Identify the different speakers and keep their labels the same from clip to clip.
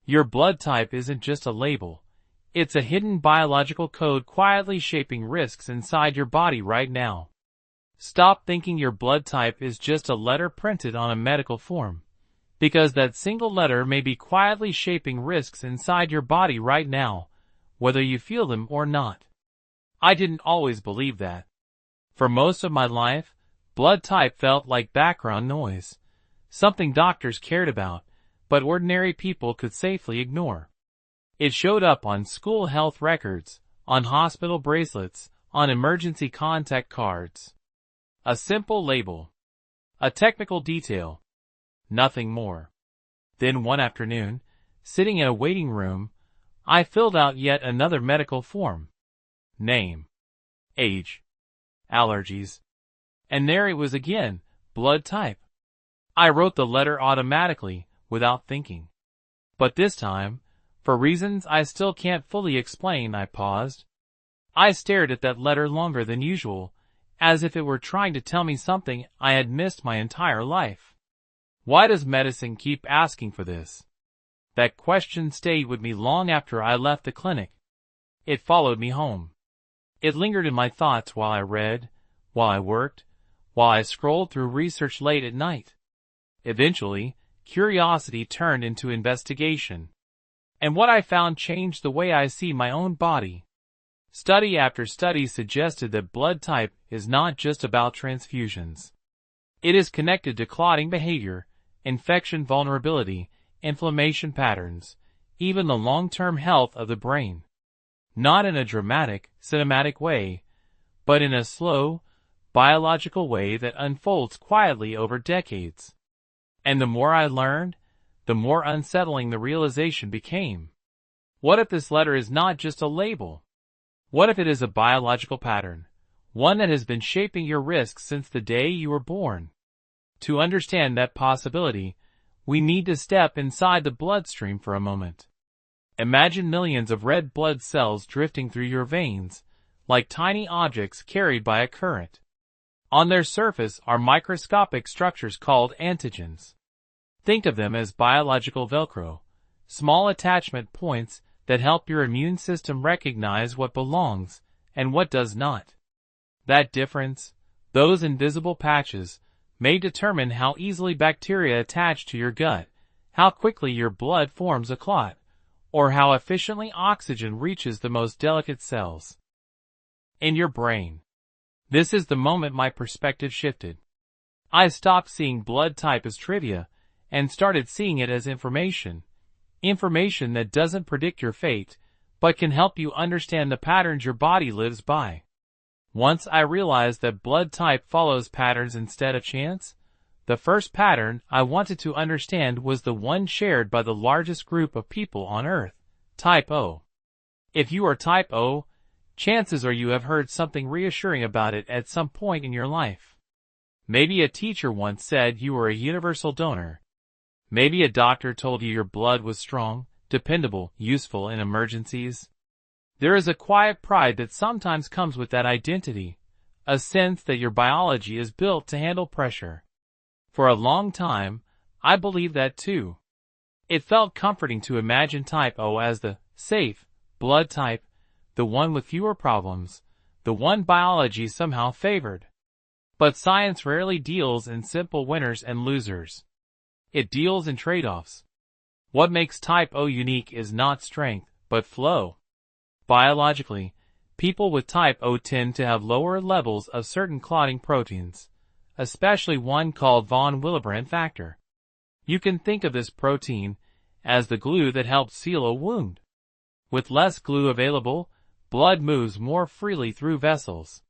Speaker 1: Your blood type isn't just a label. It's a hidden biological code quietly shaping risks inside your body right now. Stop thinking your blood type is just a letter printed on a medical form, because that single letter may be quietly shaping risks inside your body right now, whether you feel them or not. I didn't always believe that. For most of my life, blood type felt like background noise, something doctors cared about, but ordinary people could safely ignore. It showed up on school health records, on hospital bracelets, on emergency contact cards. A simple label. A technical detail. Nothing more. Then one afternoon, sitting in a waiting room, I filled out yet another medical form. Name. Age. Allergies. And there it was again, blood type. I wrote the letter automatically, without thinking. But this time, for reasons I still can't fully explain, I paused. I stared at that letter longer than usual, as if it were trying to tell me something I had missed my entire life. Why does medicine keep asking for this? That question stayed with me long after I left the clinic. It followed me home. It lingered in my thoughts while I read, while I worked, while I scrolled through research late at night. Eventually, curiosity turned into investigation. And what I found changed the way I see my own body. Study after study suggested that blood type is not just about transfusions. It is connected to clotting behavior, infection vulnerability, inflammation patterns, even the long-term health of the brain. Not in a dramatic, cinematic way, but in a slow, biological way that unfolds quietly over decades. And the more I learned, the more unsettling the realization became. What if this letter is not just a label? What if it is a biological pattern, one that has been shaping your risks since the day you were born? To understand that possibility, we need to step inside the bloodstream for a moment. Imagine millions of red blood cells drifting through your veins, like tiny objects carried by a current. On their surface are microscopic structures called antigens. Think of them as biological Velcro, small attachment points that help your immune system recognize what belongs and what does not. That difference, those invisible patches, may determine how easily bacteria attach to your gut, how quickly your blood forms a clot, or how efficiently oxygen reaches the most delicate cells. In your brain. This is the moment my perspective shifted. I stopped seeing blood type as trivia and started seeing it as information. Information that doesn't predict your fate, but can help you understand the patterns your body lives by. Once I realized that blood type follows patterns instead of chance, the first pattern I wanted to understand was the one shared by the largest group of people on Earth, type O. If you are type O, chances are you have heard something reassuring about it at some point in your life. Maybe a teacher once said you were a universal donor. Maybe a doctor told you your blood was strong, dependable, useful in emergencies. There is a quiet pride that sometimes comes with that identity, a sense that your biology is built to handle pressure. For a long time, I believed that too. It felt comforting to imagine type O as the safe blood type, the one with fewer problems, the one biology somehow favored. But science rarely deals in simple winners and losers. It deals in trade-offs. What makes type O unique is not strength, but flow. Biologically, people with type O tend to have lower levels of certain clotting proteins, especially one called von Willebrand factor. You can think of this protein as the glue that helps seal a wound. With less glue available, blood moves more freely through vessels.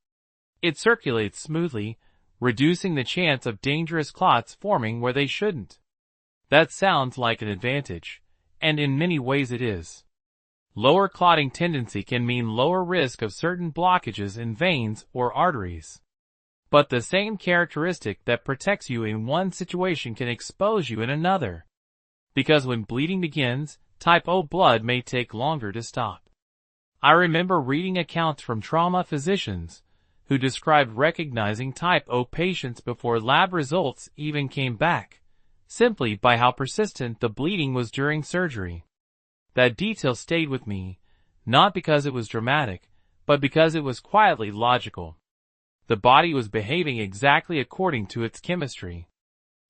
Speaker 1: It circulates smoothly, reducing the chance of dangerous clots forming where they shouldn't. That sounds like an advantage, and in many ways it is. Lower clotting tendency can mean lower risk of certain blockages in veins or arteries. But the same characteristic that protects you in one situation can expose you in another. Because when bleeding begins, type O blood may take longer to stop. I remember reading accounts from trauma physicians who described recognizing type O patients before lab results even came back, simply by how persistent the bleeding was during surgery. That detail stayed with me, not because it was dramatic, but because it was quietly logical. The body was behaving exactly according to its chemistry.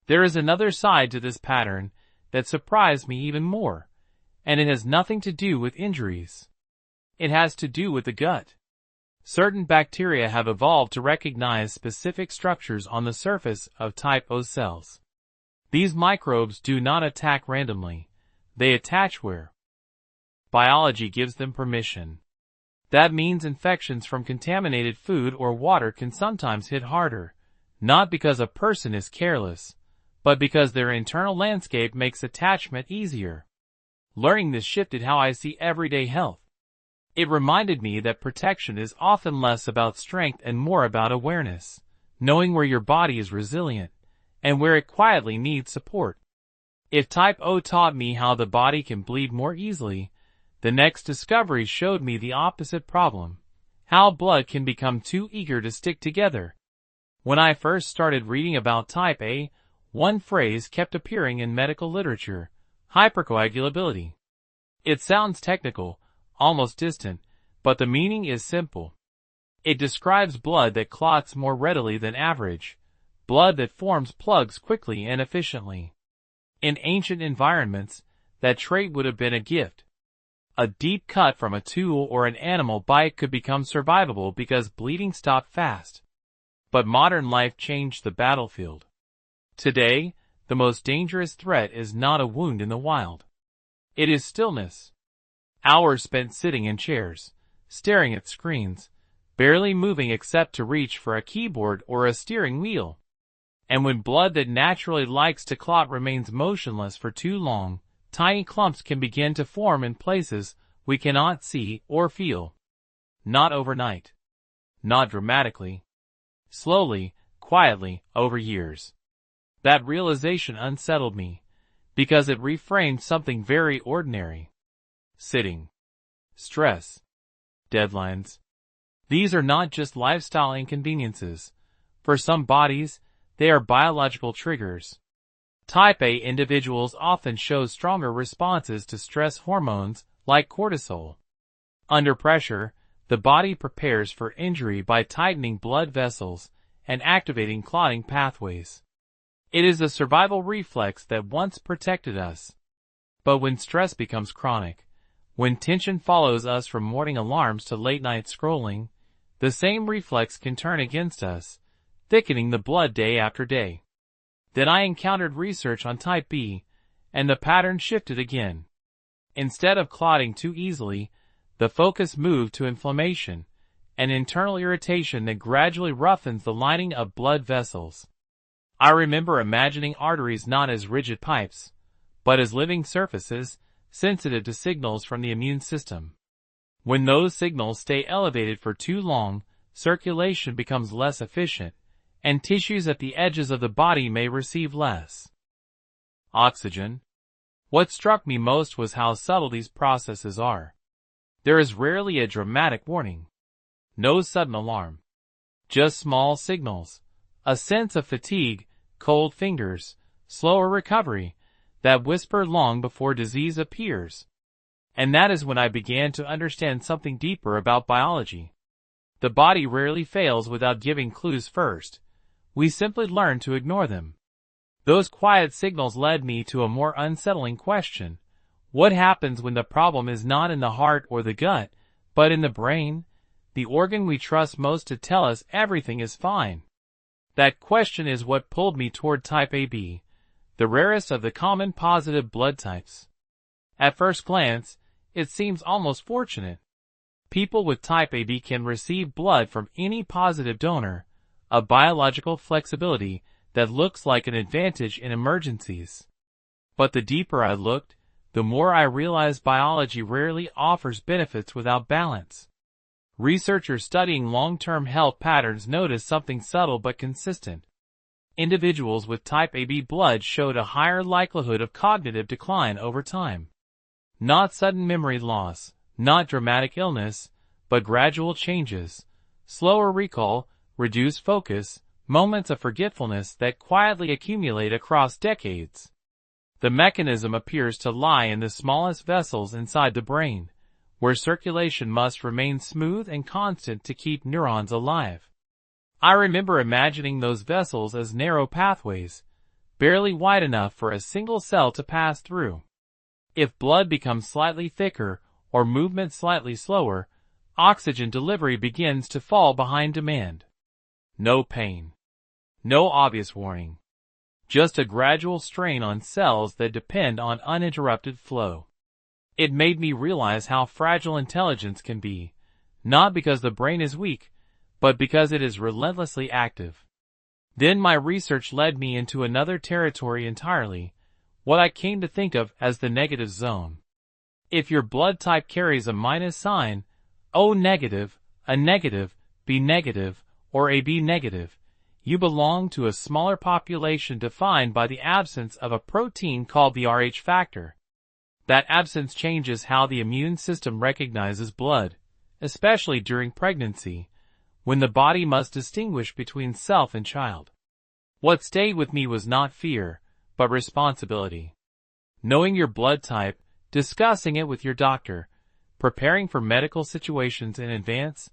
Speaker 1: There is another side to this pattern that surprised me even more, and it has nothing to do with injuries. It has to do with the gut. Certain bacteria have evolved to recognize specific structures on the surface of type O cells. These microbes do not attack randomly. They attach where biology gives them permission. That means infections from contaminated food or water can sometimes hit harder, not because a person is careless, but because their internal landscape makes attachment easier. Learning this shifted how I see everyday health. It reminded me that protection is often less about strength and more about awareness, knowing where your body is resilient, and where it quietly needs support. If type O taught me how the body can bleed more easily, the next discovery showed me the opposite problem, how blood can become too eager to stick together. When I first started reading about type A, one phrase kept appearing in medical literature: hypercoagulability. It sounds technical, almost distant, but the meaning is simple. It describes blood that clots more readily than average, blood that forms plugs quickly and efficiently. In ancient environments, that trait would have been a gift. A deep cut from a tool or an animal bite could become survivable because bleeding stopped fast. But modern life changed the battlefield. Today, the most dangerous threat is not a wound in the wild. It is stillness. Hours spent sitting in chairs, staring at screens, barely moving except to reach for a keyboard or a steering wheel. And when blood that naturally likes to clot remains motionless for too long, tiny clumps can begin to form in places we cannot see or feel. Not overnight. Not dramatically. Slowly, quietly, over years. That realization unsettled me, because it reframed something very ordinary. Sitting. Stress. Deadlines. These are not just lifestyle inconveniences. For some bodies, they are biological triggers. Type A individuals often show stronger responses to stress hormones like cortisol. Under pressure, the body prepares for injury by tightening blood vessels and activating clotting pathways. It is a survival reflex that once protected us. But when stress becomes chronic, when tension follows us from morning alarms to late-night scrolling, the same reflex can turn against us, thickening the blood day after day. Then I encountered research on type B, and the pattern shifted again. Instead of clotting too easily, the focus moved to inflammation, an internal irritation that gradually roughens the lining of blood vessels. I remember imagining arteries not as rigid pipes, but as living surfaces, sensitive to signals from the immune system. When those signals stay elevated for too long, circulation becomes less efficient, and tissues at the edges of the body may receive less oxygen. What struck me most was how subtle these processes are. There is rarely a dramatic warning. No sudden alarm. Just small signals. A sense of fatigue, cold fingers, slower recovery, that whisper long before disease appears. And that is when I began to understand something deeper about biology. The body rarely fails without giving clues first. We simply learn to ignore them. Those quiet signals led me to a more unsettling question. What happens when the problem is not in the heart or the gut, but in the brain, the organ we trust most to tell us everything is fine? That question is what pulled me toward type AB, the rarest of the common positive blood types. At first glance, it seems almost fortunate. People with type AB can receive blood from any positive donor, a biological flexibility that looks like an advantage in emergencies. But the deeper I looked, the more I realized biology rarely offers benefits without balance. Researchers studying long-term health patterns noticed something subtle but consistent. Individuals with type AB blood showed a higher likelihood of cognitive decline over time. Not sudden memory loss, not dramatic illness, but gradual changes, slower recall, reduced focus, moments of forgetfulness that quietly accumulate across decades. The mechanism appears to lie in the smallest vessels inside the brain, where circulation must remain smooth and constant to keep neurons alive. I remember imagining those vessels as narrow pathways, barely wide enough for a single cell to pass through. If blood becomes slightly thicker or movement slightly slower, oxygen delivery begins to fall behind demand. No pain. No obvious warning. Just a gradual strain on cells that depend on uninterrupted flow. It made me realize how fragile intelligence can be, not because the brain is weak, but because it is relentlessly active. Then my research led me into another territory entirely, what I came to think of as the negative zone. If your blood type carries a minus sign, O negative, A negative, B negative, or AB negative, you belong to a smaller population defined by the absence of a protein called the Rh factor. That absence changes how the immune system recognizes blood, especially during pregnancy, when the body must distinguish between self and child. What stayed with me was not fear, but responsibility. Knowing your blood type, discussing it with your doctor, preparing for medical situations in advance,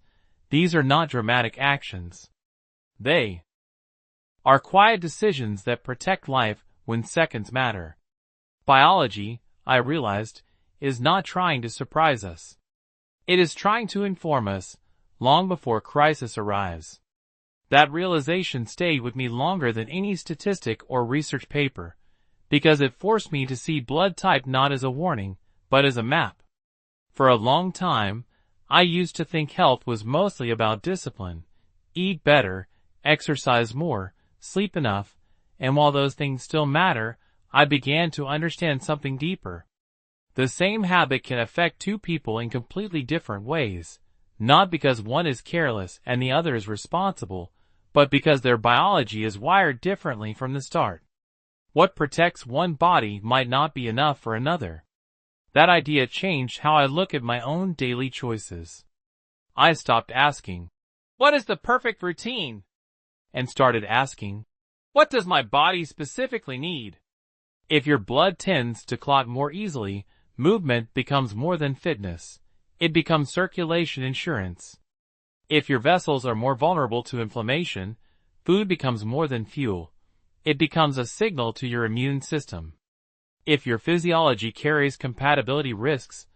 Speaker 1: these are not dramatic actions. They are quiet decisions that protect life when seconds matter. Biology, I realized, is not trying to surprise us. It is trying to inform us, long before crisis arrives. That realization stayed with me longer than any statistic or research paper, because it forced me to see blood type not as a warning, but as a map. For a long time, I used to think health was mostly about discipline, eat better, exercise more, sleep enough, and while those things still matter, I began to understand something deeper. The same habit can affect two people in completely different ways, not because one is careless and the other is responsible, but because their biology is wired differently from the start. What protects one body might not be enough for another. That idea changed how I look at my own daily choices. I stopped asking, "What is the perfect routine?" and started asking, "What does my body specifically need?" If your blood tends to clot more easily, movement becomes more than fitness. It becomes circulation insurance. If your vessels are more vulnerable to inflammation, food becomes more than fuel. It becomes a signal to your immune system. If your physiology carries compatibility risks,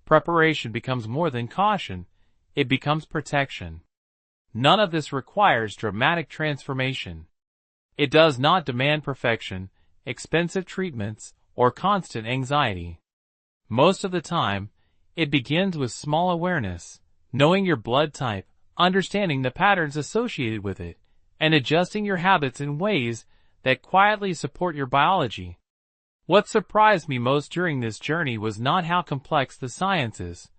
Speaker 1: preparation becomes more than caution. It becomes protection. None of this requires dramatic transformation. It does not demand perfection, expensive treatments, or constant anxiety. Most of the time, it begins with small awareness, knowing your blood type, understanding the patterns associated with it, and adjusting your habits in ways that quietly support your biology. What surprised me most during this journey was not how complex the science is,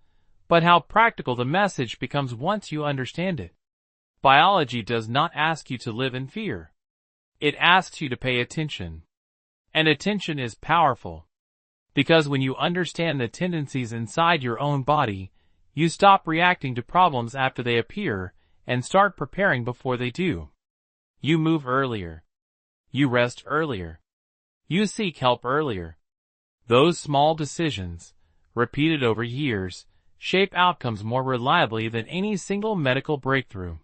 Speaker 1: but how practical the message becomes once you understand it. Biology does not ask you to live in fear. It asks you to pay attention. And attention is powerful. Because when you understand the tendencies inside your own body, you stop reacting to problems after they appear and start preparing before they do. You move earlier. You rest earlier. You seek help earlier. Those small decisions, repeated over years, shape outcomes more reliably than any single medical breakthrough.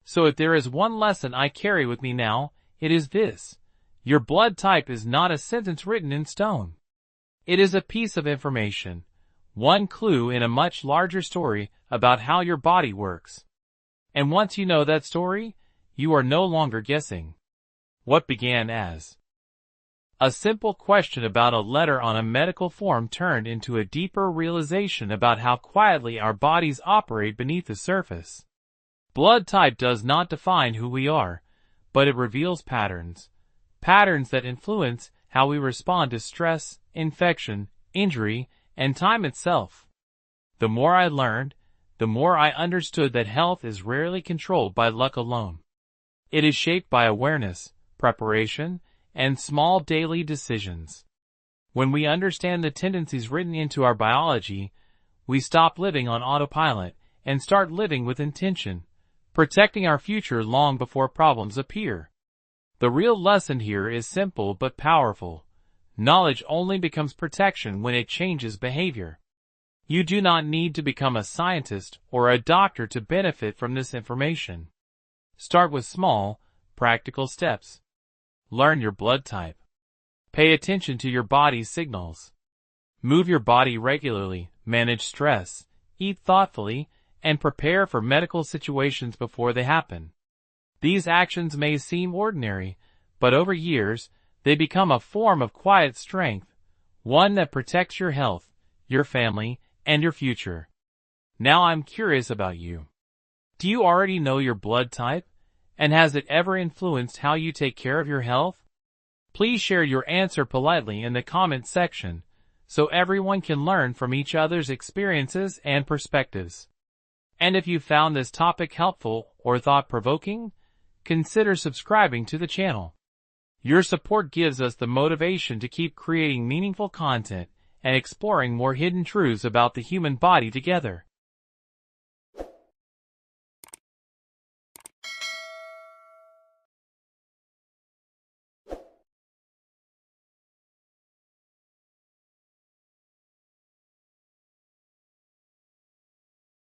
Speaker 1: So if there is one lesson I carry with me now, it is this: your blood type is not a sentence written in stone. It is a piece of information, one clue in a much larger story about how your body works. And once you know that story, you are no longer guessing. What began as a simple question about a letter on a medical form turned into a deeper realization about how quietly our bodies operate beneath the surface. Blood type does not define who we are, but it reveals patterns. Patterns that influence how we respond to stress, infection, injury, and time itself. The more I learned, the more I understood that health is rarely controlled by luck alone. It is shaped by awareness, preparation, and small daily decisions. When we understand the tendencies written into our biology, we stop living on autopilot and start living with intention, protecting our future long before problems appear. The real lesson here is simple but powerful. Knowledge only becomes protection when it changes behavior. You do not need to become a scientist or a doctor to benefit from this information. Start with small, practical steps. Learn your blood type. Pay attention to your body's signals. Move your body regularly, manage stress, eat thoughtfully, and prepare for medical situations before they happen. These actions may seem ordinary, but over years, they become a form of quiet strength, one that protects your health, your family, and your future. Now I'm curious about you. Do you already know your blood type? And has it ever influenced how you take care of your health? Please share your answer politely in the comments section, so everyone can learn from each other's experiences and perspectives. And if you found this topic helpful or thought-provoking, consider subscribing to the channel. Your support gives us the motivation to keep creating meaningful content and exploring more hidden truths about the human body together.